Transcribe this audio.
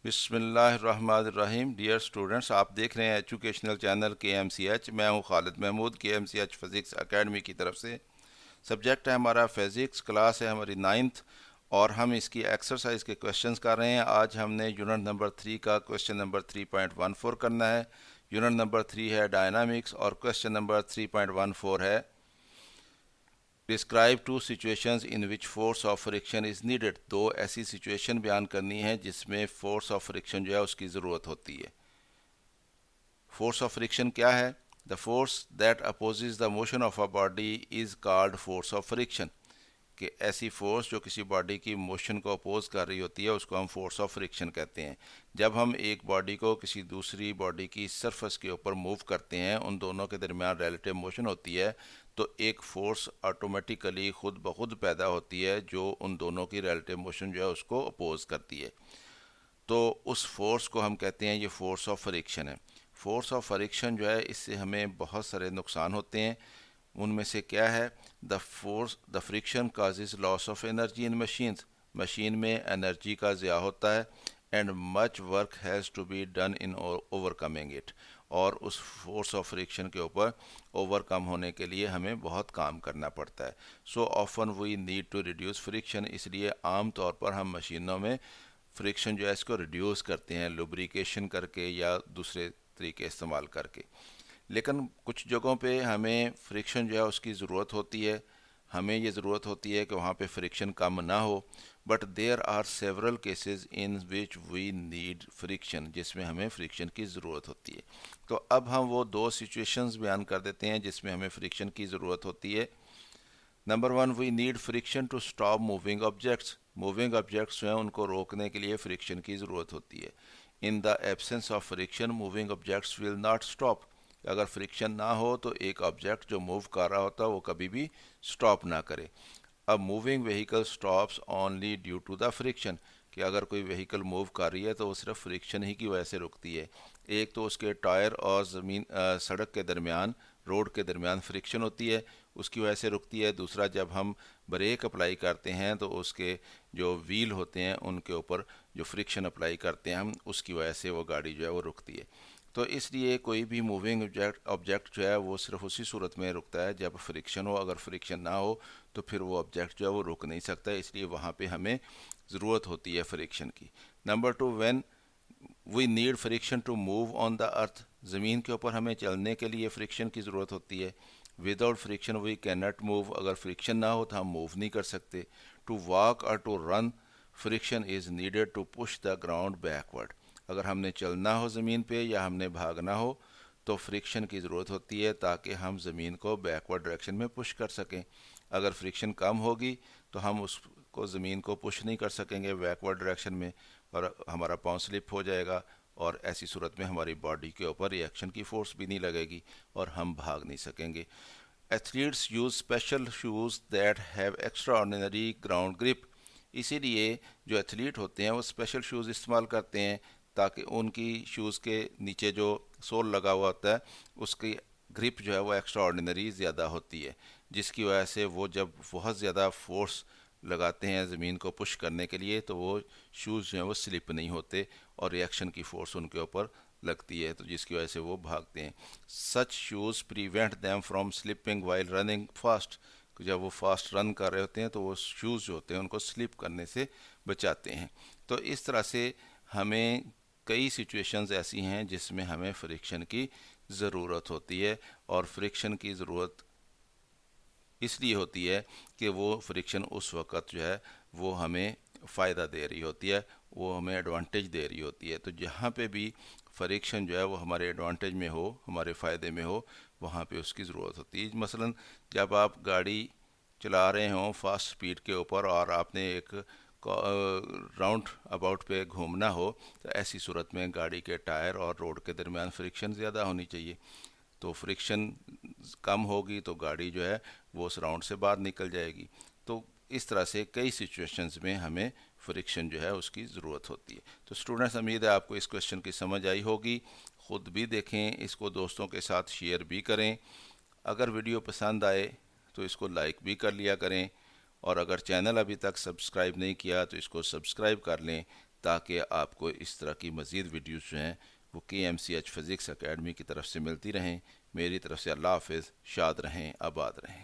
بسم اللہ الرحمن الرحیم۔ ڈیئر اسٹوڈنٹس، آپ دیکھ رہے ہیں ایجوکیشنل چینل KMCH۔ میں ہوں خالد محمود، KMCH فزکس اکیڈمی کی طرف سے۔ سبجیکٹ ہے ہمارا فزکس، کلاس ہے ہماری 9th، اور ہم اس کی ایکسرسائز کے کوشچنز کر رہے ہیں۔ آج ہم نے یونٹ نمبر 3 کا کوشچن نمبر 3.14 کرنا ہے۔ یونٹ نمبر 3 ہے ڈائنامکس، اور کوشچن نمبر 3.14 ہے describe two situations in which force of friction is needed. دو ایسی سچویشن بیان کرنی ہے جس میں فورس آف فریکشن جو ہے اس کی ضرورت ہوتی ہے۔ فورس آف فریکشن کیا ہے؟ The force that opposes the motion of a body is called force of friction. کہ ایسی فورس جو کسی باڈی کی موشن کو اپوز کر رہی ہوتی ہے اس کو ہم فورس آف فریکشن کہتے ہیں۔ جب ہم ایک باڈی کو کسی دوسری باڈی کی سرفس کے اوپر موو کرتے ہیں، ان دونوں کے درمیان ریلیٹیو موشن ہوتی ہے، تو ایک فورس آٹومیٹیکلی خود بخود پیدا ہوتی ہے جو ان دونوں کی ریلیٹیو موشن جو ہے اس کو اپوز کرتی ہے۔ تو اس فورس کو ہم کہتے ہیں یہ فورس آف فریکشن ہے۔ فورس آف فریکشن جو ہے اس سے ہمیں بہت سارے نقصان ہوتے ہیں۔ ان میں سے کیا ہے؟ The friction causes loss of energy in machines. Machine میں انرجی کا ضیاع ہوتا ہے۔ And much work has to be done in overcoming it. اور اس فورس آف فریکشن کے اوپر اوور کم ہونے کے لیے ہمیں بہت کام کرنا پڑتا ہے۔ So often we need to reduce friction. اس لیے عام طور پر ہم مشینوں میں فریکشن جو ہے اس کو ریڈیوس کرتے ہیں، لوبریکیشن کر کے یا دوسرے طریقے استعمال کر کے۔ لیکن کچھ جگہوں پہ ہمیں فریکشن جو ہے اس کی ضرورت ہوتی ہے۔ ہمیں یہ ضرورت ہوتی ہے کہ وہاں پہ فریکشن کم نہ ہو، but there are several cases in which we need friction, جس میں ہمیں فریکشن کی ضرورت ہوتی ہے۔ تو اب ہم وہ دو سچویشنز بیان کر دیتے ہیں جس میں ہمیں فریکشن کی ضرورت ہوتی ہے۔ Number 1، we need friction to stop moving objects. Moving objects جو ہیں ان کو روکنے کے لیے فریکشن کی ضرورت ہوتی ہے۔ In the absence of friction moving objects will not stop. اگر فریکشن نہ ہو تو ایک آبجیکٹ جو موو کر رہا ہوتا ہے وہ کبھی بھی اسٹاپ نہ کرے۔ اب moving vehicle stops only due to the friction, کہ اگر کوئی وہیکل موو کر رہی ہے تو وہ صرف فریکشن ہی کی وجہ سے رکتی ہے۔ ایک تو اس کے ٹائر اور سڑک کے درمیان، روڈ کے درمیان فریکشن ہوتی ہے، اس کی وجہ سے رکتی ہے۔ دوسرا، جب ہم بریک اپلائی کرتے ہیں تو اس کے جو ویل ہوتے ہیں ان کے اوپر جو فریکشن اپلائی کرتے ہیں ہم، اس کی وجہ سے وہ گاڑی جو ہے وہ رکتی ہے۔ تو اس لیے کوئی بھی موونگ آبجیکٹ جو ہے وہ صرف اسی صورت میں رکتا ہے جب فریکشن ہو۔ اگر فریکشن نہ ہو تو پھر وہ آبجیکٹ جو ہے وہ رک نہیں سکتا، اس لیے وہاں پہ ہمیں ضرورت ہوتی ہے فریکشن کی۔ Number 2، when we need friction to move on the earth. زمین کے اوپر ہمیں چلنے کے لیے فریکشن کی ضرورت ہوتی ہے۔ Without friction we can not move. اگر فریکشن نہ ہو تو ہم موو نہیں کر سکتے۔ ٹو واک اور to run friction is needed to push the ground backward. اگر ہم نے چلنا ہو زمین پہ یا ہم نے بھاگنا ہو تو فریکشن کی ضرورت ہوتی ہے تاکہ ہم زمین کو بیکورڈ ڈائریکشن میں پش کر سکیں۔ اگر فریکشن کم ہوگی تو ہم اس کو زمین کو پش نہیں کر سکیں گے بیکورڈ ڈائریکشن میں، اور ہمارا پاؤں سلپ ہو جائے گا، اور ایسی صورت میں ہماری باڈی کے اوپر ریئیکشن کی فورس بھی نہیں لگے گی اور ہم بھاگ نہیں سکیں گے۔ Athletes use special shoes that have extraordinary ground grip. اسی لیے جو ایتھلیٹ ہوتے ہیں وہ اسپیشل شوز استعمال کرتے ہیں تاکہ ان کی شوز کے نیچے جو سول لگا ہوا ہوتا ہے اس کی گرپ جو ہے وہ ایکسٹرا آرڈینری زیادہ ہوتی ہے، جس کی وجہ سے وہ جب بہت زیادہ فورس لگاتے ہیں زمین کو پش کرنے کے لیے تو وہ شوز جو ہیں وہ سلپ نہیں ہوتے اور ریئیکشن کی فورس ان کے اوپر لگتی ہے، تو جس کی وجہ سے وہ بھاگتے ہیں۔ Such shoes prevent them from slipping while running fast. جب وہ فاسٹ رن کر رہے ہوتے ہیں تو وہ شوز جو ہوتے ہیں ان کو سلپ کرنے سے بچاتے ہیں۔ تو اس طرح سے ہمیں کئی سچویشنز ایسی ہیں جس میں ہمیں فریکشن کی ضرورت ہوتی ہے، اور فریکشن کی ضرورت اس لیے ہوتی ہے کہ وہ فریکشن اس وقت جو ہے وہ ہمیں فائدہ دے رہی ہوتی ہے، وہ ہمیں ایڈوانٹیج دے رہی ہوتی ہے۔ تو جہاں پہ بھی فریکشن جو ہے وہ ہمارے ایڈوانٹیج میں ہو، ہمارے فائدے میں ہو، وہاں پہ اس کی ضرورت ہوتی ہے۔ مثلا جب آپ گاڑی چلا رہے ہوں فاسٹ سپیڈ کے اوپر اور آپ نے ایک راؤنڈ اباؤٹ پہ گھومنا ہو تو ایسی صورت میں گاڑی کے ٹائر اور روڈ کے درمیان فریکشن زیادہ ہونی چاہیے۔ تو فریکشن کم ہوگی تو گاڑی جو ہے وہ اس راؤنڈ سے باہر نکل جائے گی۔ تو اس طرح سے کئی سچویشنز میں ہمیں فریکشن جو ہے اس کی ضرورت ہوتی ہے۔ تو اسٹوڈنٹس، امید ہے آپ کو اس کویشچن کی سمجھ آئی ہوگی۔ خود بھی دیکھیں، اس کو دوستوں کے ساتھ شیئر بھی کریں۔ اگر ویڈیو پسند آئے تو اس کو لائک بھی کر لیا کریں، اور اگر چینل ابھی تک سبسکرائب نہیں کیا تو اس کو سبسکرائب کر لیں تاکہ آپ کو اس طرح کی مزید ویڈیوز جو ہیں وہ KMCH فزکس اکیڈمی کی طرف سے ملتی رہیں۔ میری طرف سے اللہ حافظ، شاد رہیں، آباد رہیں۔